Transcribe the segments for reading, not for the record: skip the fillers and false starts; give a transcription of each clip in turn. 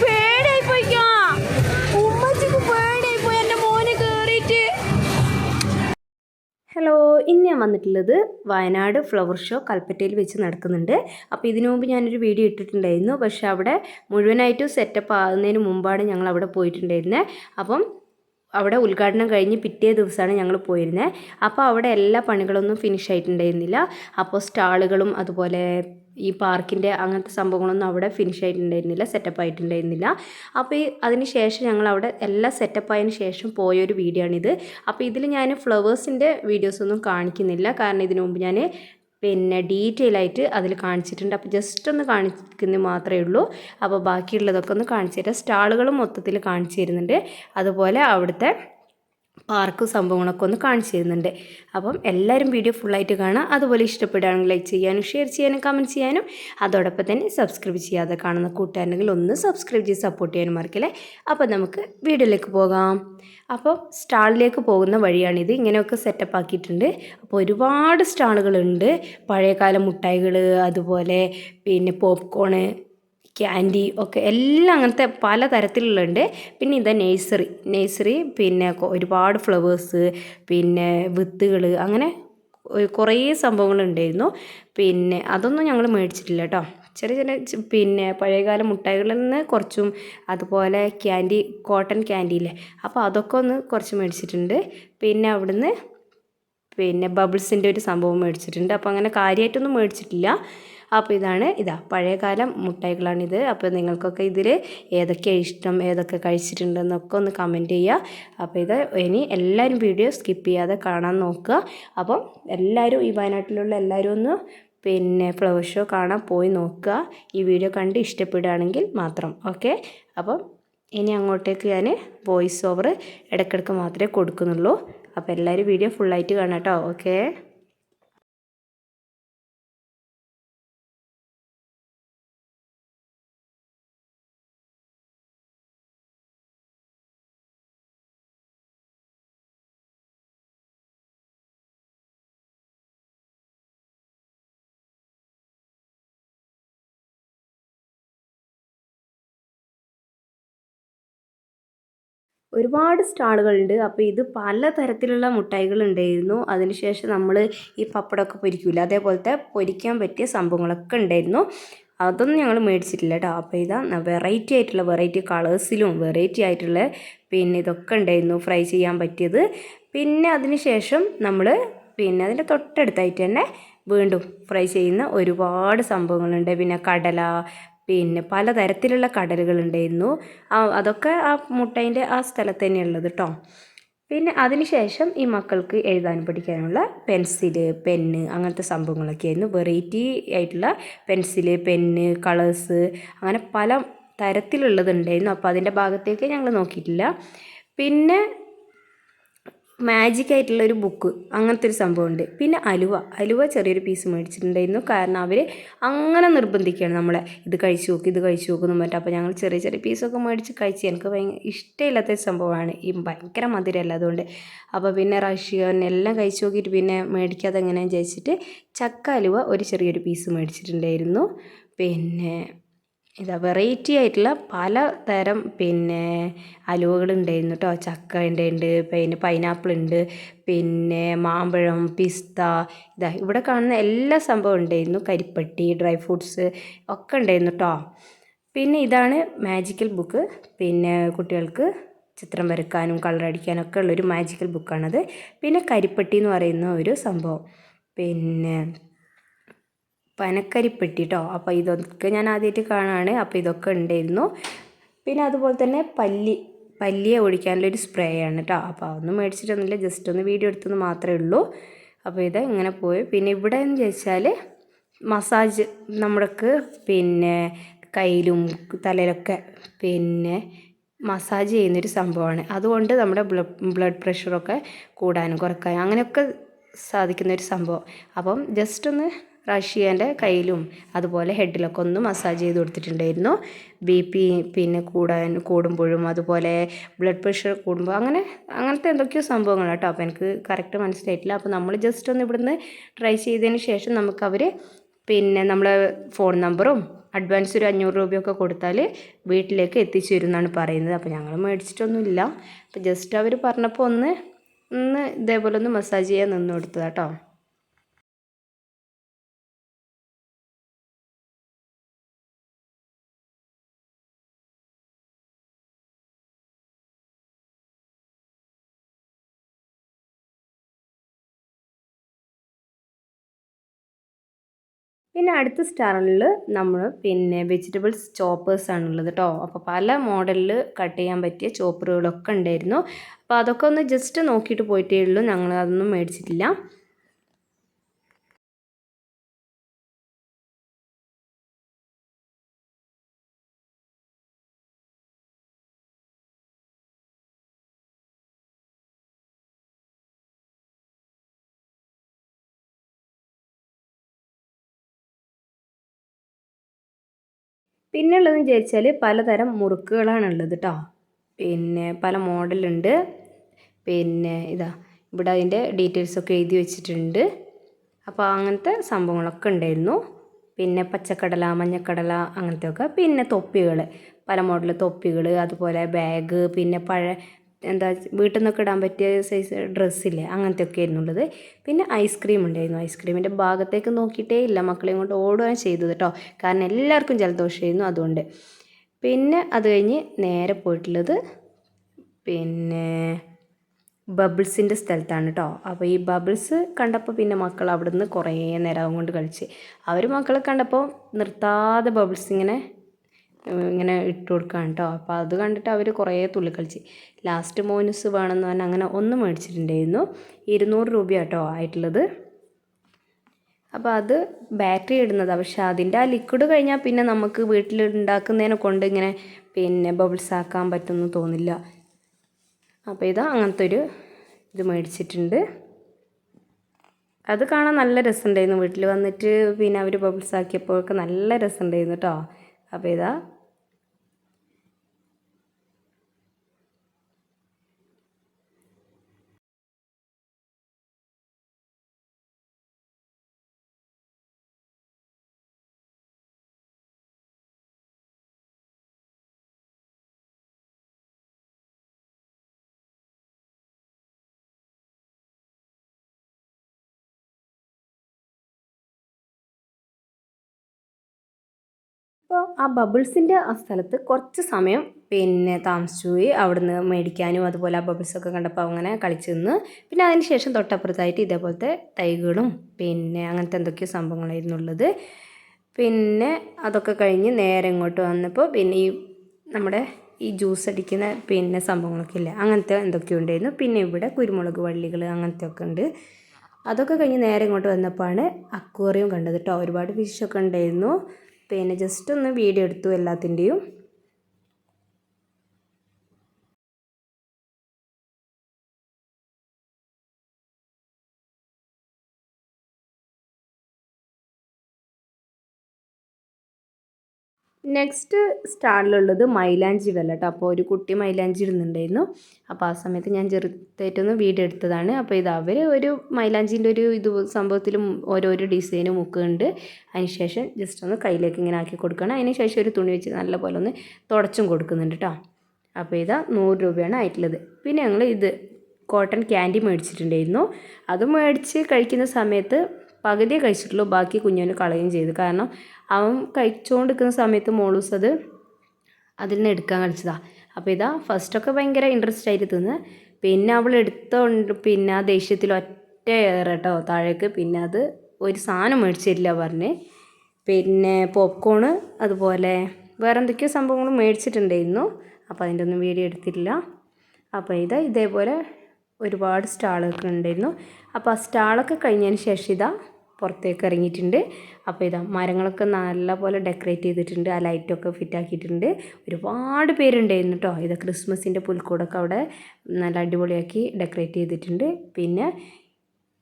പേടായി പോയിക്കോ ഉമ്മച്ചിക്ക് പേടായി പോയി എൻ്റെ മോന് കേറിയിട്ട്. ഹലോ, ഇന്ന് ഞാൻ വന്നിട്ടുള്ളത് വയനാട് ഫ്ലവർ ഷോ കൽപ്പറ്റയിൽ വെച്ച് നടക്കുന്നുണ്ട്. അപ്പോൾ ഇതിനു മുമ്പ് ഞാനൊരു വീഡിയോ ഇട്ടിട്ടുണ്ടായിരുന്നു. പക്ഷേ അവിടെ മുഴുവനായിട്ടും സെറ്റപ്പ് ആകുന്നതിന് മുമ്പാണ് ഞങ്ങൾ അവിടെ പോയിട്ടുണ്ടായിരുന്നത്. അപ്പം അവിടെ ഉദ്ഘാടനം കഴിഞ്ഞ് പിറ്റേ ദിവസമാണ് ഞങ്ങൾ പോയിരുന്നത്. അപ്പോൾ അവിടെ എല്ലാ പണികളൊന്നും ഫിനിഷ് ആയിട്ടുണ്ടായിരുന്നില്ല. അപ്പോൾ സ്റ്റാളുകളും അതുപോലെ ഈ പാർക്കിൻ്റെ അങ്ങനത്തെ സംഭവങ്ങളൊന്നും അവിടെ ഫിനിഷ് ആയിട്ടുണ്ടായിരുന്നില്ല, സെറ്റപ്പ് ആയിട്ടുണ്ടായിരുന്നില്ല. അപ്പോൾ അതിന് ശേഷം ഞങ്ങൾ അവിടെ എല്ലാം സെറ്റപ്പ് ആയതിനു ശേഷം പോയൊരു വീഡിയോ ആണിത്. അപ്പോൾ ഇതിൽ ഞാൻ ഫ്ലവേഴ്സിൻ്റെ വീഡിയോസൊന്നും കാണിക്കുന്നില്ല, കാരണം ഇതിനു മുമ്പ് ഞാൻ ഡീറ്റെയിൽ ആയിട്ട് അതിൽ കാണിച്ചിട്ടുണ്ട്. അപ്പോൾ ജസ്റ്റ് ഒന്ന് കാണിക്കുന്നത് മാത്രമേ ഉള്ളൂ. അപ്പോൾ ബാക്കിയുള്ളതൊക്കെ ഒന്ന് കാണിച്ചു തരാം. സ്റ്റാളുകളും മൊത്തത്തിൽ കാണിച്ചു തരുന്നുണ്ട്, അതുപോലെ അവിടുത്തെ പാർക്ക് സംഭവങ്ങളൊക്കെ ഒന്ന് കാണിച്ചു തരുന്നുണ്ട്. അപ്പം എല്ലാവരും വീഡിയോ ഫുള്ളായിട്ട് കാണാം. അതുപോലെ ഇഷ്ടപ്പെടുകയാണെങ്കിൽ ലൈക്ക് ചെയ്യാനും ഷെയർ ചെയ്യാനും കമൻറ്റ് ചെയ്യാനും, അതോടൊപ്പം തന്നെ സബ്സ്ക്രൈബ് ചെയ്യാതെ കാണുന്ന കൂട്ടുകാരുണ്ടെങ്കിൽ ഒന്ന് സബ്സ്ക്രൈബ് ചെയ്ത് സപ്പോർട്ട് ചെയ്യാനും മറക്കില്ലേ. അപ്പോൾ നമുക്ക് വീഡിയോയിലേക്ക് പോകാം. അപ്പോൾ സ്റ്റാളിലേക്ക് പോകുന്ന വഴിയാണിത്. ഇങ്ങനെയൊക്കെ സെറ്റപ്പ് ആക്കിയിട്ടുണ്ട്. അപ്പോൾ ഒരുപാട് സ്റ്റാളുകളുണ്ട്. പഴയകാല മുട്ടായികൾ, അതുപോലെ പോപ്കോണ്, ക്യാൻഡി ഒക്കെ എല്ലാം അങ്ങനത്തെ പല തരത്തിലുള്ളുണ്ട്. പിന്നെ ഇതാ നേഴ്സറി ഒരുപാട് ഫ്ലവേഴ്സ്, വിത്തുകൾ, അങ്ങനെ കുറേ സംഭവങ്ങളുണ്ടായിരുന്നു. അതൊന്നും ഞങ്ങൾ മേടിച്ചിട്ടില്ല കേട്ടോ. ചെറിയ ചെറിയ പഴയകാല മുട്ടായികളിൽ നിന്ന് കുറച്ചും, അതുപോലെ കോട്ടൺ ക്യാൻഡിയില്ലേ, അപ്പോൾ അതൊക്കെ ഒന്ന് കുറച്ച് മേടിച്ചിട്ടുണ്ട്. അവിടുന്ന് ബബിൾസിൻ്റെ ഒരു സംഭവം മേടിച്ചിട്ടുണ്ട്. അപ്പോൾ അങ്ങനെ കാര്യമായിട്ടൊന്നും മേടിച്ചിട്ടില്ല. അപ്പോൾ ഇതാ പഴയകാല മുട്ടായികളാണിത്. അപ്പോൾ നിങ്ങൾക്കൊക്കെ ഇതിൽ ഏതൊക്കെയാണ് ഇഷ്ടം, ഏതൊക്കെ കഴിച്ചിട്ടുണ്ടെന്നൊക്കെ ഒന്ന് കമൻറ്റ് ചെയ്യുക. അപ്പോൾ ഇനി എല്ലാവരും വീഡിയോ സ്കിപ്പ് ചെയ്യാതെ കാണാൻ നോക്കുക. അപ്പം എല്ലാവരും, ഈ വയനാട്ടിലുള്ള എല്ലാവരും ഒന്ന് ഫ്ലവർ ഷോ കാണാൻ പോയി നോക്കുക. ഈ വീഡിയോ കണ്ട് ഇഷ്ടപ്പെടുകയാണെങ്കിൽ മാത്രം. ഓക്കെ, അപ്പം ഇനി അങ്ങോട്ടേക്ക് ഞാൻ വോയിസ് ഓവർ ഇടയ്ക്കിടയ്ക്ക് മാത്രമേ കൊടുക്കുന്നുള്ളൂ. അപ്പോൾ എല്ലാവരും വീഡിയോ ഫുള്ളായിട്ട് കാണാം കേട്ടോ. ഓക്കെ. ഒരുപാട് സ്റ്റാളുകളുണ്ട്. അപ്പോൾ ഇത് പലതരത്തിലുള്ള മുട്ടായികളുണ്ടായിരുന്നു. അതിനുശേഷം നമ്മൾ ഈ പപ്പടമൊക്കെ പൊരിക്കില്ല, അതേപോലത്തെ പൊരിക്കാൻ പറ്റിയ സംഭവങ്ങളൊക്കെ ഉണ്ടായിരുന്നു. അതൊന്നും ഞങ്ങൾ മേടിച്ചിട്ടില്ല കേട്ടോ. അപ്പോൾ വെറൈറ്റി കളേഴ്സിലും വെറൈറ്റി ആയിട്ടുള്ള ഇതൊക്കെ ഉണ്ടായിരുന്നു, ഫ്രൈ ചെയ്യാൻ പറ്റിയത്. അതിനുശേഷം നമ്മൾ അതിൻ്റെ തൊട്ടടുത്തായിട്ട് തന്നെ വീണ്ടും ഫ്രൈ ചെയ്യുന്ന ഒരുപാട് സംഭവങ്ങളുണ്ട്. കടല, പലതരത്തിലുള്ള കടലുകളുണ്ടായിരുന്നു. അതൊക്കെ ആ മുട്ടേൻ്റെ ആ സ്ഥലത്ത് തന്നെയുള്ളത് കേട്ടോ. അതിനുശേഷം ഈ മക്കൾക്ക് എഴുതാൻ പഠിക്കാനുള്ള പെൻസില്, പെന്ന്, അങ്ങനത്തെ സംഭവങ്ങളൊക്കെ ആയിരുന്നു. വെറൈറ്റി ആയിട്ടുള്ള പെൻസില്, പെന്ന്, കളേഴ്സ്, അങ്ങനെ പല തരത്തിലുള്ളതുണ്ടായിരുന്നു. അപ്പോൾ അതിൻ്റെ ഭാഗത്തേക്ക് ഞങ്ങൾ നോക്കിയിട്ടില്ല. മാജിക് ആയിട്ടുള്ളൊരു ബുക്ക്, അങ്ങനത്തെ ഒരു സംഭവമുണ്ട്. അലുവ ചെറിയൊരു പീസ് മേടിച്ചിട്ടുണ്ടായിരുന്നു. കാരണം അവർ അങ്ങനെ നിർബന്ധിക്കുകയാണ് നമ്മളെ, ഇത് കഴിച്ചു നോക്ക് എന്ന് പറഞ്ഞിട്ട്. അപ്പോൾ ഞങ്ങൾ ചെറിയ ചെറിയ പീസൊക്കെ മേടിച്ച് കഴിച്ച്. എനിക്ക് ഭയങ്കര ഇഷ്ടമില്ലാത്തൊരു സംഭവമാണ് ഈ ഭയങ്കര മധുരമല്ല, അതുകൊണ്ട്. അപ്പോൾ റഷ്യൻ എല്ലാം കഴിച്ച് നോക്കിയിട്ട് മേടിക്കാതെ എങ്ങനെയാണെന്ന് വിചാരിച്ചിട്ട് ചക്ക അലുവ ഒരു ചെറിയൊരു പീസ് മേടിച്ചിട്ടുണ്ടായിരുന്നു. വെറൈറ്റി ആയിട്ടുള്ള പലതരം അലുവകളുണ്ടായിരുന്നു കേട്ടോ. ചക്ക ഉണ്ട്, പൈനാപ്പിൾ ഉണ്ട്, മാമ്പഴം, പിസ്ത, ഇവിടെ കാണുന്ന എല്ലാ സംഭവം ഉണ്ടായിരുന്നു. കരിപ്പട്ടി, ഡ്രൈ ഫ്രൂട്ട്സ് ഒക്കെ ഉണ്ടായിരുന്നു കേട്ടോ. ഇതാണ് മാജിക്കൽ ബുക്ക്. കുട്ടികൾക്ക് ചിത്രം വരയ്ക്കാനും കളർ അടിക്കാനും ഒക്കെ ഉള്ളൊരു മാജിക്കൽ ബുക്കാണത്. കരിപ്പട്ടി എന്ന് പറയുന്ന ഒരു സംഭവം, പനക്കരിപ്പെട്ടി കേട്ടോ. അപ്പോൾ ഇതൊക്കെ ഞാൻ ആദ്യമായിട്ട് കാണുകയാണ്. അപ്പോൾ ഇതൊക്കെ ഉണ്ടായിരുന്നു. അതുപോലെ തന്നെ പല്ലിയെ ഒഴിക്കാനുള്ളൊരു സ്പ്രേ ആണ് കേട്ടോ. അപ്പോൾ അതൊന്നും മേടിച്ചിട്ടൊന്നുമില്ല, ജസ്റ്റ് ഒന്ന് വീഡിയോ എടുത്തെന്ന് മാത്രമേ ഉള്ളൂ. അപ്പോൾ ഇങ്ങനെ പോയി. ഇവിടെ എന്ന് ചോദിച്ചാൽ മസാജ്, നമ്മൾക്ക് കയ്യിലും തലയിലൊക്കെ മസാജ് ചെയ്യുന്നൊരു സംഭവമാണ്. അതുകൊണ്ട് നമ്മുടെ ബ്ലഡ് പ്രഷറൊക്കെ കൂടാനും കുറയ്ക്കാനും അങ്ങനെയൊക്കെ സാധിക്കുന്നൊരു സംഭവം. അപ്പം ജസ്റ്റ് ഒന്ന് റഷ്യേൻ്റെ കയ്യിലും അതുപോലെ ഹെഡിലൊക്കെ ഒന്ന് മസാജ് ചെയ്ത് കൊടുത്തിട്ടുണ്ടായിരുന്നു. BP കൂടുമ്പോഴും, അതുപോലെ ബ്ലഡ് പ്രഷർ കൂടുമ്പോൾ, അങ്ങനത്തെ എന്തൊക്കെയോ സംഭവങ്ങൾ കേട്ടോ. അപ്പോൾ എനിക്ക് കറക്റ്റ് മനസ്സിലായിട്ടില്ല. അപ്പോൾ നമ്മൾ ജസ്റ്റ് ഒന്ന് ഇവിടുന്ന് ട്രൈ ചെയ്തതിന് ശേഷം നമുക്കവർ പിന്നെ നമ്മളെ ഫോൺ നമ്പറും അഡ്വാൻസ് ഒരു 500 രൂപയൊക്കെ കൊടുത്താൽ വീട്ടിലേക്ക് എത്തിച്ചു തരും എന്നാണ് പറയുന്നത്. അപ്പോൾ ഞങ്ങൾ മേടിച്ചിട്ടൊന്നുമില്ല. അപ്പോൾ ജസ്റ്റ് അവർ പറഞ്ഞപ്പോൾ ഒന്ന് ഇതേപോലെ ഒന്ന് മസാജ് ചെയ്യാൻ നിന്ന് കൊടുത്തതാണ് കേട്ടോ. പിന്നെ അടുത്ത സ്റ്റാളിൽ നമ്മൾ പിന്നെ വെജിറ്റബിൾസ് ചോപ്പേഴ്സ് ആണുള്ളത് കേട്ടോ. അപ്പോൾ പല മോഡലിൽ കട്ട് ചെയ്യാൻ പറ്റിയ ചോപ്പറുകളൊക്കെ ഉണ്ടായിരുന്നു. അപ്പോൾ അതൊക്കെ ഒന്ന് ജസ്റ്റ് നോക്കിയിട്ട് പോയിട്ടേ ഉള്ളൂ, ഞങ്ങൾ അതൊന്നും മേടിച്ചിട്ടില്ല. പിന്നെ ഉള്ളതെന്ന് വിചാരിച്ചാൽ പലതരം മുറുക്കുകളാണുള്ളത് കേട്ടോ. പിന്നെ പല മോഡലുണ്ട്. പിന്നെ ഇതാ ഇവിടെ അതിൻ്റെ ഡീറ്റെയിൽസൊക്കെ എഴുതി വെച്ചിട്ടുണ്ട്. അപ്പോൾ അങ്ങനത്തെ സംഭവങ്ങളൊക്കെ ഉണ്ടായിരുന്നു. പിന്നെ പച്ചക്കടല, മഞ്ഞക്കടല അങ്ങനത്തെയൊക്കെ. പിന്നെ തൊപ്പികൾ, പല മോഡൽ തൊപ്പികൾ, അതുപോലെ ബാഗ്, പിന്നെ എന്താ വീട്ടിൽ നിന്നൊക്കെ ഇടാൻ പറ്റിയ സൈസ് ഡ്രസ്സില്ലേ, അങ്ങനത്തെയൊക്കെ ആയിരുന്നു ഉള്ളത്. പിന്നെ ഐസ്ക്രീം ഉണ്ടായിരുന്നു. ഐസ്ക്രീമിൻ്റെ ഭാഗത്തേക്ക് നോക്കിയിട്ടേ ഇല്ല, മക്കളെയും കൊണ്ട് ഓടുകയാണ് ചെയ്തത് കേട്ടോ. കാരണം എല്ലാവർക്കും ജലദോഷമായിരുന്നു അതുകൊണ്ട്. പിന്നെ അത് കഴിഞ്ഞ് നേരെ പോയിട്ടുള്ളത് പിന്നെ ബബിൾസിൻ്റെ സ്ഥലത്താണ് കേട്ടോ. അപ്പോൾ ഈ ബബിൾസ് കണ്ടപ്പോൾ പിന്നെ മക്കൾ അവിടെ നിന്ന് കുറേ നേരം കൊണ്ട് കളിച്ച്. അവർ മക്കളെ കണ്ടപ്പോൾ നിർത്താതെ ബബിൾസ് ഇങ്ങനെ ഇട്ട് കൊടുക്കുകയാണ് കേട്ടോ. അപ്പോൾ അത് കണ്ടിട്ട് അവർ കുറേ തുള്ളി കളിച്ച്. ലാസ്റ്റ് മോനൂസ് വേണമെന്ന് പറഞ്ഞാൽ അങ്ങനെ ഒന്ന് മേടിച്ചിട്ടുണ്ടായിരുന്നു. 200 രൂപയാണ് കേട്ടോ ആയിട്ടുള്ളത്. അപ്പോൾ അത് ബാറ്ററി ഇടുന്നതാണ്. പക്ഷേ അതിൻ്റെ ആ ലിക്വിഡ് കഴിഞ്ഞാൽ പിന്നെ നമുക്ക് വീട്ടിൽ ഉണ്ടാക്കുന്നതിനെ കൊണ്ട് ഇങ്ങനെ പിന്നെ ബബിൾസ് ആക്കാൻ പറ്റുമെന്ന് തോന്നില്ല. അപ്പോൾ ഇതാ അങ്ങനത്തെ ഒരു ഇത് മേടിച്ചിട്ടുണ്ട്. അത് കാണാൻ നല്ല രസമുണ്ടായിരുന്നു. വീട്ടിൽ വന്നിട്ട് പിന്നെ അവർ ബബിൾസ് ആക്കിയപ്പോഴൊക്കെ നല്ല രസമുണ്ടായിരുന്നു കേട്ടോ. അപ്പോൾ ഇതാ അപ്പോൾ ആ ബബിൾസിൻ്റെ ആ സ്ഥലത്ത് കുറച്ച് സമയം പിന്നെ താമസിച്ചു പോയി. അവിടുന്ന് മേടിക്കാനും അതുപോലെ ആ ബബിൾസൊക്കെ കണ്ടപ്പോൾ അങ്ങനെ കളിച്ച് നിന്ന്. പിന്നെ അതിന് ശേഷം തൊട്ടപ്പുറത്തായിട്ട് ഇതേപോലത്തെ തൈകളും പിന്നെ അങ്ങനത്തെ എന്തൊക്കെയോ സംഭവങ്ങളായിരുന്നു ഉള്ളത്. പിന്നെ അതൊക്കെ കഴിഞ്ഞ് നേരെ ഇങ്ങോട്ട് വന്നപ്പോൾ പിന്നെ ഈ നമ്മുടെ ഈ ജ്യൂസ് അടിക്കുന്ന പിന്നെ സംഭവങ്ങളൊക്കെ ഇല്ലേ, അങ്ങനത്തെ എന്തൊക്കെയോ ഉണ്ടായിരുന്നു. പിന്നെ ഇവിടെ കുരുമുളക് വള്ളികൾ അങ്ങനത്തെ ഒക്കെ ഉണ്ട്. അതൊക്കെ കഴിഞ്ഞ് നേരെ ഇങ്ങോട്ട് വന്നപ്പോഴാണ് അക്വേറിയം കണ്ടത് കേട്ടോ. ഒരുപാട് ഫിഷൊക്കെ ഉണ്ടായിരുന്നു. പിന്നെ ജസ്റ്റ് ഒന്ന് വീഡിയോ എടുത്തു എല്ലാത്തിൻ്റെയും. നെക്സ്റ്റ് സ്റ്റാളിലുള്ളത് മൈലാഞ്ചി വില കേട്ടോ. അപ്പോൾ ഒരു കുട്ടി മൈലാഞ്ചി ഇടുന്നുണ്ടായിരുന്നു. അപ്പോൾ ആ സമയത്ത് ഞാൻ ചെറുതായിട്ടൊന്ന് വീഡിയോ എടുത്തതാണ്. അപ്പോൾ ഇത് അവർ ഒരു മൈലാഞ്ചിൻ്റെ ഒരു ഇത് സംഭവത്തിലും ഓരോരോ ഡിസൈനും മുക്കുന്നുണ്ട്. അതിന് ശേഷം ജസ്റ്റ് ഒന്ന് കയ്യിലേക്ക് ഇങ്ങനെ ആക്കി കൊടുക്കണം. അതിന് ശേഷം ഒരു തുണി വെച്ച് നല്ലപോലെ ഒന്ന് തുടച്ചും കൊടുക്കുന്നുണ്ട് കേട്ടോ. അപ്പോൾ ഇതാ 100 രൂപയാണ് ആയിട്ടുള്ളത്. പിന്നെ ഞങ്ങൾ ഇത് കോട്ടൺ ക്യാൻഡി മേടിച്ചിട്ടുണ്ടായിരുന്നു. അത് മേടിച്ച് കഴിക്കുന്ന സമയത്ത് പകുതിയേ കഴിച്ചിട്ടുള്ളൂ, ബാക്കി കുഞ്ഞിന് കളയുകയും ചെയ്തു. കാരണം അവൻ കഴിച്ചുകൊണ്ടിരിക്കുന്ന സമയത്ത് മോളൂസ് അതിൽ നിന്ന് എടുക്കാൻ കളിച്ചതാണ്. അപ്പോൾ ഇതാ ഫസ്റ്റൊക്കെ ഭയങ്കര ഇൻട്രസ്റ്റ് ആയിട്ട് തിന്ന്. പിന്നെ അവൾ എടുത്തോണ്ട് പിന്നെ ആ ദേഷ്യത്തിൽ ഒറ്റ ഏറട്ടോ താഴേക്ക്. പിന്നെ അത് ഒരു സാധനം മേടിച്ചു തരില്ല പറഞ്ഞ്. പിന്നെ പോപ്കോണ് അതുപോലെ വേറെ എന്തൊക്കെയോ സംഭവങ്ങൾ മേടിച്ചിട്ടുണ്ടായിരുന്നു. അപ്പോൾ അതിൻ്റെ ഒന്നും വീഡിയോ എടുത്തിട്ടില്ല. അപ്പോൾ ഇതേപോലെ ഒരുപാട് സ്റ്റാളൊക്കെ ഉണ്ടായിരുന്നു. അപ്പോൾ ആ സ്റ്റാളൊക്കെ കഴിഞ്ഞതിന് ശേഷം പുറത്തേക്ക് ഇറങ്ങിയിട്ടുണ്ട്. അപ്പോൾ മരങ്ങളൊക്കെ നല്ലപോലെ ഡെക്കറേറ്റ് ചെയ്തിട്ടുണ്ട്. ആ ലൈറ്റൊക്കെ ഫിറ്റാക്കിയിട്ടുണ്ട്. ഒരുപാട് പേരുണ്ടായിരുന്നു കേട്ടോ. ക്രിസ്മസിൻ്റെ പുൽക്കൂടൊക്കെ അവിടെ നല്ല അടിപൊളിയാക്കി ഡെക്കറേറ്റ് ചെയ്തിട്ടുണ്ട്. പിന്നെ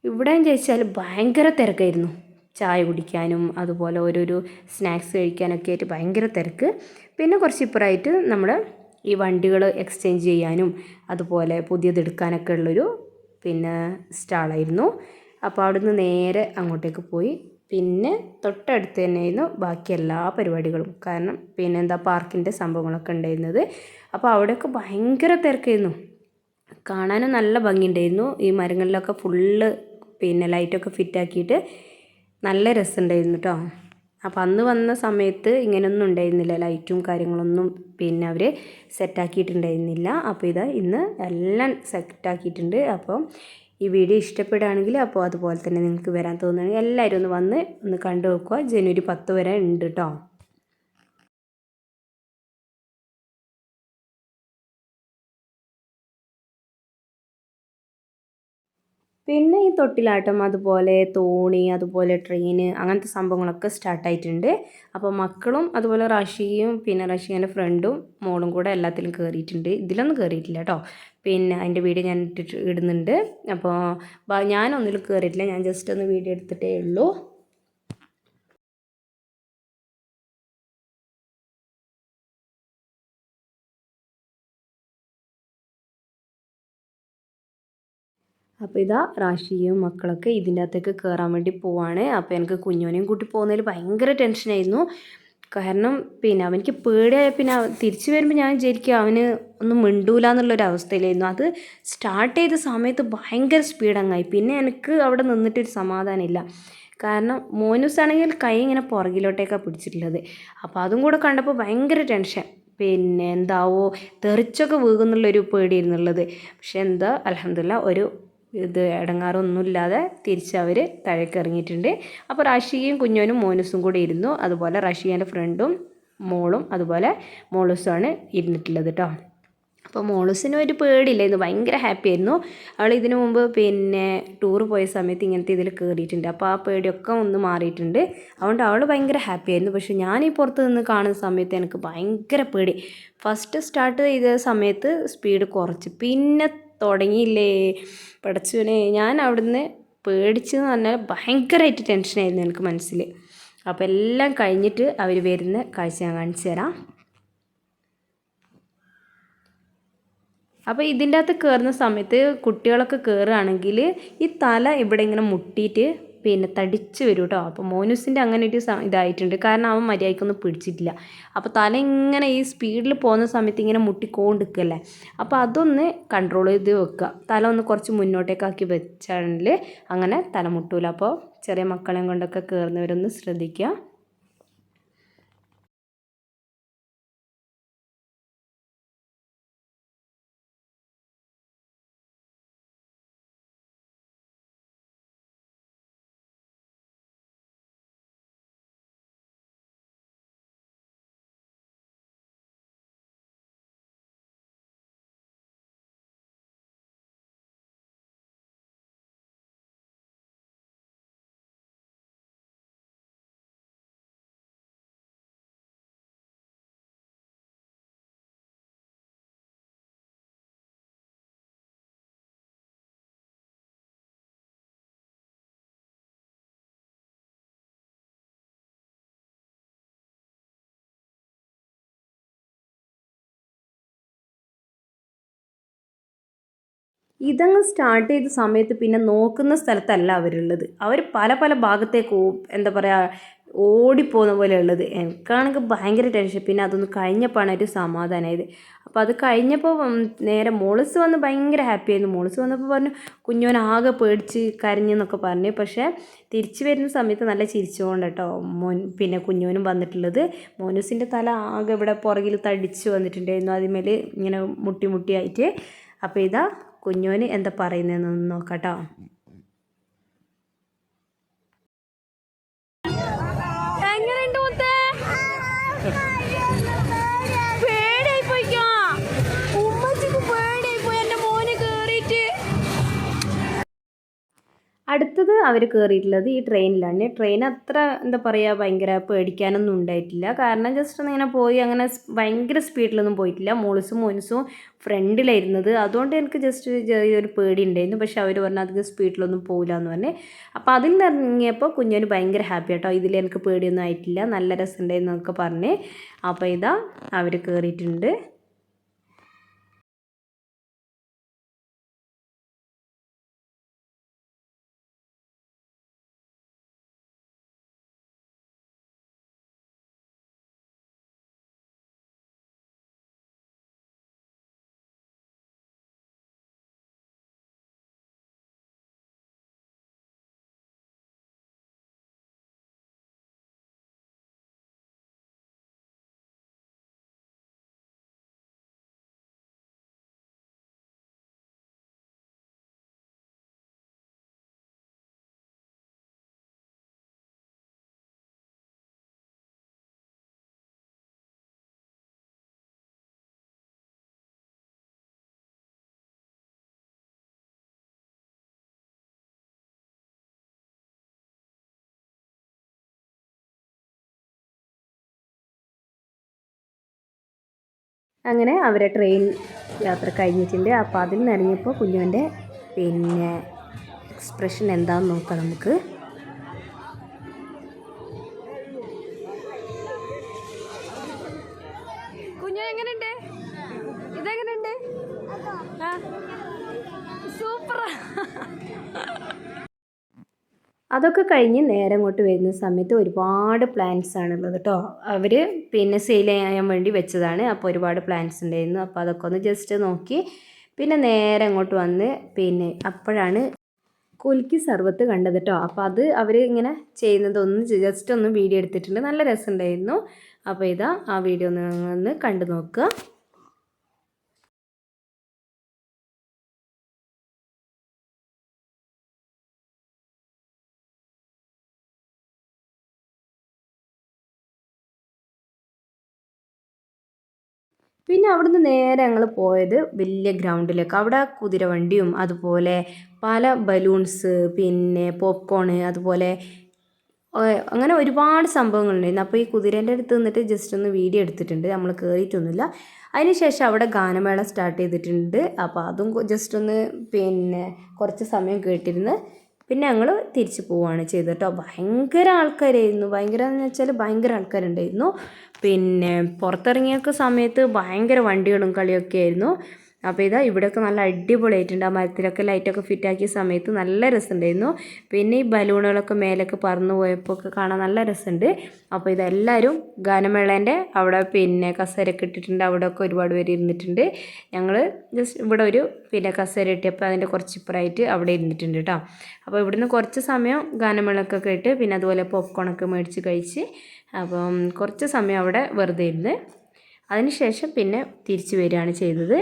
ഇവിടെയെന്ന് ചോദിച്ചാൽ ഭയങ്കര തിരക്കായിരുന്നു. ചായ കുടിക്കാനും അതുപോലെ ഓരോരോ സ്നാക്സ് കഴിക്കാനൊക്കെ ആയിട്ട് ഭയങ്കര തിരക്ക്. പിന്നെ കുറച്ച് ഇപ്പുറമായിട്ട് നമ്മുടെ ഈ വണ്ടികൾ എക്സ്ചേഞ്ച് ചെയ്യാനും അതുപോലെ പുതിയതെടുക്കാനൊക്കെ ഉള്ളൊരു പിന്നെ സ്റ്റാളായിരുന്നു. അപ്പോൾ അവിടുന്ന് നേരെ അങ്ങോട്ടേക്ക് പോയി പിന്നെ തൊട്ടടുത്ത് തന്നെയായിരുന്നു ബാക്കി എല്ലാ പരിപാടികളും. കാരണം പിന്നെ എന്താ പാർക്കിൻ്റെ സംഭവങ്ങളൊക്കെ ഉണ്ടായിരുന്നത്. അപ്പോൾ അവിടെയൊക്കെ ഭയങ്കര തിരക്കായിരുന്നു. കാണാനും നല്ല ഭംഗിയുണ്ടായിരുന്നു. ഈ മരങ്ങളിലൊക്കെ ഫുള്ള് പിന്നെ ലൈറ്റൊക്കെ ഫിറ്റാക്കിയിട്ട് നല്ല രസമുണ്ടായിരുന്നു കേട്ടോ. അപ്പോൾ അന്ന് വന്ന സമയത്ത് ഇങ്ങനെയൊന്നും ഉണ്ടായിരുന്നില്ല, ലൈറ്റും കാര്യങ്ങളൊന്നും പിന്നെ അവർ സെറ്റാക്കിയിട്ടുണ്ടായിരുന്നില്ല. അപ്പോൾ ഇതാ ഇന്ന് എല്ലാം സെറ്റാക്കിയിട്ടുണ്ട്. അപ്പോൾ ഈ വീഡിയോ ഇഷ്ടപ്പെടുകയാണെങ്കിൽ അപ്പോൾ അതുപോലെ തന്നെ നിങ്ങൾക്ക് വരാൻ തോന്നുകയാണെങ്കിൽ എല്ലാവരും ഒന്ന് വന്ന് ഒന്ന് കണ്ടു നോക്കുക. ജനുവരി 10 വരെ ഉണ്ട് കേട്ടോ. പിന്നെ ഈ തൊട്ടിലാട്ടം, അതുപോലെ തോണി, അതുപോലെ ട്രെയിന്, അങ്ങനത്തെ സംഭവങ്ങളൊക്കെ സ്റ്റാർട്ടായിട്ടുണ്ട്. അപ്പോൾ മക്കളും അതുപോലെ റഷിയും പിന്നെ റഷിയൻ്റെ ഫ്രണ്ടും മോളും കൂടെ എല്ലാത്തിലും കയറിയിട്ടുണ്ട്. ഇതിലൊന്നും കയറിയിട്ടില്ല കേട്ടോ. പിന്നെ അതിൻ്റെ വീഡിയോ ഞാൻ ഇടുന്നുണ്ട്. അപ്പോൾ ഞാനൊന്നിലും കയറിയിട്ടില്ല, ഞാൻ ജസ്റ്റ് ഒന്ന് വീഡിയോ എടുത്തിട്ടേ ഉള്ളൂ. അപ്പോൾ ഇതാ റാഷിയും മക്കളൊക്കെ ഇതിൻ്റെ അകത്തേക്ക് കയറാൻ വേണ്ടി പോവാണ്. അപ്പോൾ എനിക്ക് കുഞ്ഞോനെയും കൂട്ടി പോകുന്നതിൽ ഭയങ്കര ടെൻഷനായിരുന്നു. കാരണം പിന്നെ അവനിക്ക് പേടിയായ പിന്നെ തിരിച്ചു വരുമ്പോൾ ഞാൻ വിചാരിക്കും അവന് ഒന്നും മിണ്ടൂല എന്നുള്ളൊരവസ്ഥയിലായിരുന്നു. അത് സ്റ്റാർട്ട് ചെയ്ത സമയത്ത് ഭയങ്കര സ്പീഡങ്ങായി. പിന്നെ എനിക്ക് അവിടെ നിന്നിട്ടൊരു സമാധാനമില്ല. കാരണം മോനൂസാണെങ്കിൽ കൈ ഇങ്ങനെ പുറകിലോട്ടേക്കാണ് പിടിച്ചിട്ടുള്ളത്. അപ്പോൾ അതും കൂടെ കണ്ടപ്പോൾ ഭയങ്കര ടെൻഷൻ. പിന്നെ എന്താവോ തെറിച്ചൊക്കെ വീകുന്നുള്ളൊരു പേടിയായിരുന്നുള്ളത്. പക്ഷെ എന്താ അൽഹംദുലില്ലാ ഒരു ഇടങ്ങാറൊന്നുമില്ലാതെ തിരിച്ചവർ താഴേക്ക് ഇറങ്ങിയിട്ടുണ്ട്. അപ്പോൾ റാഷിയും കുഞ്ഞോനും മോനൂസും കൂടി ഇരുന്നു. അതുപോലെ റാഷിയേൻ്റെ ഫ്രണ്ടും മോളും അതുപോലെ മോളൂസുമാണ് ഇരുന്നിട്ടുള്ളത് കേട്ടോ. അപ്പോൾ മോളൂസിന് ഒരു പേടിയില്ലായിരുന്നു, ഭയങ്കര ഹാപ്പി ആയിരുന്നു. അവൾ ഇതിനു മുമ്പ് പിന്നെ ടൂർ പോയ സമയത്ത് ഇങ്ങനത്തെ ഇതിൽ കയറിയിട്ടുണ്ട്. അപ്പോൾ ആ പേടിയൊക്കെ ഒന്ന് മാറിയിട്ടുണ്ട്. അതുകൊണ്ട് അവൾ ഭയങ്കര ഹാപ്പി ആയിരുന്നു. പക്ഷേ ഞാൻ ഈ പുറത്ത് നിന്ന് കാണുന്ന സമയത്ത് എനിക്ക് ഭയങ്കര പേടി. ഫസ്റ്റ് സ്റ്റാർട്ട് ചെയ്ത സമയത്ത് സ്പീഡ് കുറച്ച്, പിന്നെ തുടങ്ങിയില്ലേ പടച്ചോനെ, ഞാൻ അവിടുന്ന് പേടിച്ചെന്ന് പറഞ്ഞാൽ ഭയങ്കരമായിട്ട് ടെൻഷനായിരുന്നു എനിക്ക് മനസ്സിൽ. അപ്പോൾ എല്ലാം കഴിഞ്ഞിട്ട് അവർ വരുന്ന കാഴ്ച ഞാൻ കാണിച്ചു തരാം. അപ്പോൾ ഇതിൻ്റെ അകത്ത് കയറുന്ന സമയത്ത് കുട്ടികളൊക്കെ കയറുകയാണെങ്കിൽ ഈ തല ഇവിടെ ഇങ്ങനെ മുട്ടിയിട്ട് പിന്നെ തടിച്ച് വരും കേട്ടോ. അപ്പോൾ മോനൂസിൻ്റെ അങ്ങനെ ഒരു ഇതായിട്ടുണ്ട്. കാരണം അവൻ മര്യാദയ്ക്കൊന്നും പിടിച്ചിട്ടില്ല. അപ്പോൾ തല ഇങ്ങനെ ഈ സ്പീഡിൽ പോകുന്ന സമയത്ത് ഇങ്ങനെ മുട്ടിക്കൊണ്ടിരിക്കുകയല്ലേ. അപ്പോൾ അതൊന്ന് കൺട്രോൾ ചെയ്ത് വെക്കുക. തല ഒന്ന് കുറച്ച് മുന്നോട്ടേക്കാക്കി വെച്ചാണെങ്കിൽ അങ്ങനെ തല മുട്ടൂല. അപ്പോൾ ചെറിയ മക്കളെയും കൊണ്ടൊക്കെ കയറുന്നവരൊന്ന് ശ്രദ്ധിക്കുക. ഇതങ്ങ് സ്റ്റാർട്ട് ചെയ്ത സമയത്ത് പിന്നെ നോക്കുന്ന സ്ഥലത്തല്ല അവരുള്ളത്. അവർ പല പല ഭാഗത്തേക്ക് എന്താ പറയുക ഓടിപ്പോകുന്ന പോലെ ഉള്ളത്. എനിക്കാണെങ്കിൽ ഭയങ്കര ടെൻഷൻ. പിന്നെ അതൊന്ന് കഴിഞ്ഞപ്പോഴാണ് ഒരു സമാധാനമായത്. അപ്പോൾ അത് കഴിഞ്ഞപ്പോൾ നേരെ മോളിസ് വന്ന് ഭയങ്കര ഹാപ്പി ആയിരുന്നു. മോളിസ് വന്നപ്പോൾ പറഞ്ഞു കുഞ്ഞോൻ ആകെ പേടിച്ച് കരഞ്ഞെന്നൊക്കെ പറഞ്ഞു. പക്ഷേ തിരിച്ചു വരുന്ന സമയത്ത് നല്ല ചിരിച്ചുകൊണ്ട് കേട്ടോ പിന്നെ കുഞ്ഞോനും വന്നിട്ടുള്ളത്. മോനൂസിൻ്റെ തല ആകെ ഇവിടെ പുറകിൽ തടിച്ച് വന്നിട്ടുണ്ടായിരുന്നു, അതിന്മേൽ ഇങ്ങനെ മുട്ടി മുട്ടിയായിട്ട്. അപ്പോൾ ഇതാ കുഞ്ഞോന് എന്താ പറയുന്നതെന്നൊന്ന് നോക്കാട്ടോ. അടുത്തത് അവർ കയറിയിട്ടുള്ളത് ഈ ട്രെയിനിലാണ്. ട്രെയിൻ അത്ര എന്താ പറയുക ഭയങ്കര പേടിക്കാനൊന്നും ഉണ്ടായിട്ടില്ല. കാരണം ജസ്റ്റ് ഒന്ന് ഇങ്ങനെ പോയി, അങ്ങനെ ഭയങ്കര സ്പീഡിലൊന്നും പോയിട്ടില്ല. മോളിസും മോനിസും ഫ്രണ്ടിലായിരുന്നത്. അതുകൊണ്ട് എനിക്ക് ജസ്റ്റ് ചെറിയൊരു പേടി ഉണ്ടായിരുന്നു. പക്ഷെ അവർ പറഞ്ഞു അധികം സ്പീഡിലൊന്നും പോകില്ല എന്ന് പറഞ്ഞ്. അപ്പോൾ അതിൽ നിന്ന് ഇറങ്ങിയപ്പോൾ കുഞ്ഞിന് ഭയങ്കര ഹാപ്പി കേട്ടോ. ഇതിൽ എനിക്ക് പേടിയൊന്നും ആയിട്ടില്ല, നല്ല രസമുണ്ടായിരുന്നു എന്നൊക്കെ പറഞ്ഞ്. അപ്പോൾ ഇതാ അവർ കയറിയിട്ടുണ്ട്. അങ്ങനെ അവരെ ട്രെയിൻ യാത്ര കഴിഞ്ഞിട്ടുണ്ട്. അപ്പോൾ അതിൽ നിന്ന് ഇറങ്ങിയപ്പോൾ കുഞ്ഞുവിൻ്റെ പിന്നെ എക്സ്പ്രഷൻ എന്താണെന്ന് നോക്കാം നമുക്ക്. കുഞ്ഞു എങ്ങനെയുണ്ട്? ഇതെങ്ങനെയുണ്ട്? സൂപ്പർ. അതൊക്കെ കഴിഞ്ഞ് നേരെ അങ്ങോട്ട് വരുന്ന സമയത്ത് ഒരുപാട് പ്ലാന്റ്സ് ആണുള്ളത് കേട്ടോ. അവർ പിന്നെ സെയിൽ ചെയ്യാൻ വേണ്ടി വെച്ചതാണ്. അപ്പോൾ ഒരുപാട് പ്ലാന്റ്സ് ഉണ്ടായിരുന്നു. അപ്പോൾ അതൊക്കെ ഒന്ന് ജസ്റ്റ് നോക്കി പിന്നെ നേരെ അങ്ങോട്ട് വന്ന് പിന്നെ അപ്പോഴാണ് കുലുക്കി സർവത്ത് കണ്ടത് കേട്ടോ. അപ്പോൾ അത് അവർ ഇങ്ങനെ ചെയ്യുന്നതൊന്ന് ജസ്റ്റ് ഒന്ന് വീഡിയോ എടുത്തിട്ടുണ്ട്. നല്ല രസമുണ്ടായിരുന്നു. അപ്പോൾ ഇതാ ആ വീഡിയോ ഒന്ന് കണ്ടു നോക്കുക. പിന്നെ അവിടുന്ന് നേരെ ഞങ്ങൾ പോയത് വലിയ ഗ്രൗണ്ടിലേക്ക്. അവിടെ കുതിരവണ്ടിയും അതുപോലെ പല ബലൂൺസ് പിന്നെ പോപ്കോണ് അതുപോലെ അങ്ങനെ ഒരുപാട് സംഭവങ്ങളുണ്ടായിരുന്നു. അപ്പോൾ ഈ കുതിരേൻ്റെ അടുത്ത് നിന്നിട്ട് ജസ്റ്റ് ഒന്ന് വീഡിയോ എടുത്തിട്ടുണ്ട്. നമ്മൾ കയറിയിട്ടൊന്നുമില്ല. അതിനുശേഷം അവിടെ ഗാനമേള സ്റ്റാർട്ട് ചെയ്തിട്ടുണ്ട്. അപ്പോൾ അതും ജസ്റ്റ് ഒന്ന് പിന്നെ കുറച്ച് സമയം കേട്ടിരുന്ന് പിന്നെ ഞങ്ങൾ തിരിച്ച് പോവുകയാണ് ചെയ്തത് കേട്ടോ. ഭയങ്കര ആൾക്കാരായിരുന്നു. ഭയങ്കര എന്ന് വെച്ചാൽ ഭയങ്കര ആൾക്കാരുണ്ടായിരുന്നു. പിന്നെ പുറത്തിറങ്ങിയൊക്കെ സമയത്ത് ഭയങ്കര വണ്ടികളും കളിയൊക്കെ ആയിരുന്നു. അപ്പോൾ ഇതാ ഇവിടെയൊക്കെ നല്ല അടിപൊളിയായിട്ടുണ്ട്. ആ മരത്തിലൊക്കെ ലൈറ്റൊക്കെ ഫിറ്റാക്കിയ സമയത്ത് നല്ല രസമുണ്ടായിരുന്നു. പിന്നെ ഈ ബലൂണുകളൊക്കെ മേലൊക്കെ പറന്നു പോയപ്പോൾ ഒക്കെ കാണാൻ നല്ല രസമുണ്ട്. അപ്പോൾ ഇതെല്ലാവരും ഗാനമേളേൻ്റെ അവിടെ പിന്നെ കസേരയൊക്കെ ഇട്ടിട്ടുണ്ട്. അവിടെയൊക്കെ ഒരുപാട് പേര് ഇരുന്നിട്ടുണ്ട്. ഞങ്ങൾ ജസ്റ്റ് ഇവിടെ ഒരു പിന്നെ കസേര ഇട്ടിയപ്പോൾ അതിൻ്റെ കുറച്ച് ഇപ്പുറമായിട്ട് അവിടെ ഇരുന്നിട്ടുണ്ട് കേട്ടോ. അപ്പോൾ ഇവിടുന്ന് കുറച്ച് സമയം ഗാനമേളൊക്കെ കേട്ട് പിന്നെ അതുപോലെ പോപ്കോണൊക്കെ മേടിച്ച് കഴിച്ച് അപ്പം കുറച്ച് സമയം അവിടെ വെറുതെ ഇരുന്ന് അതിനുശേഷം പിന്നെ തിരിച്ച് വരികയാണ് ചെയ്തത്.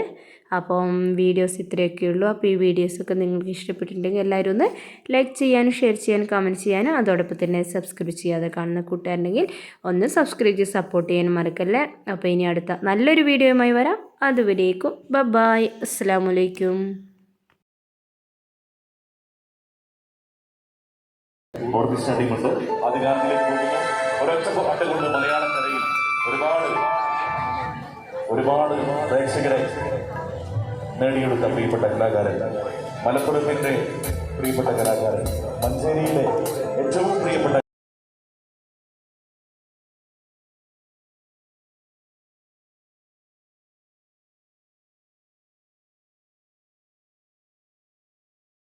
അപ്പം വീഡിയോസ് ഇത്രയൊക്കെ ഉള്ളൂ. അപ്പോൾ ഈ വീഡിയോസൊക്കെ നിങ്ങൾക്ക് ഇഷ്ടപ്പെട്ടിട്ടുണ്ടെങ്കിൽ എല്ലാവരും ഒന്ന് ലൈക്ക് ചെയ്യാനും ഷെയർ ചെയ്യാനും കമൻറ്റ് ചെയ്യാനും അതോടൊപ്പം തന്നെ സബ്സ്ക്രൈബ് ചെയ്യാതെ കാണുന്ന കൂട്ടുകാരുണ്ടെങ്കിൽ ഒന്ന് സബ്സ്ക്രൈബ് ചെയ്ത് സപ്പോർട്ട് ചെയ്യാനും മറക്കല്ലേ. അപ്പോൾ ഇനി അടുത്ത നല്ലൊരു വീഡിയോയുമായി വരാം. അതുവരേക്കും ബൈ. അസ്സലാമു അലൈക്കും. ഒരുപാട് പ്രേക്ഷകരെ നേടിയെടുത്ത പ്രിയപ്പെട്ട കലാകാരൻ, മലപ്പുറത്തിന്റെ പ്രിയപ്പെട്ട കലാകാരൻ, മഞ്ചേരിയിലെ ഏറ്റവും പ്രിയപ്പെട്ട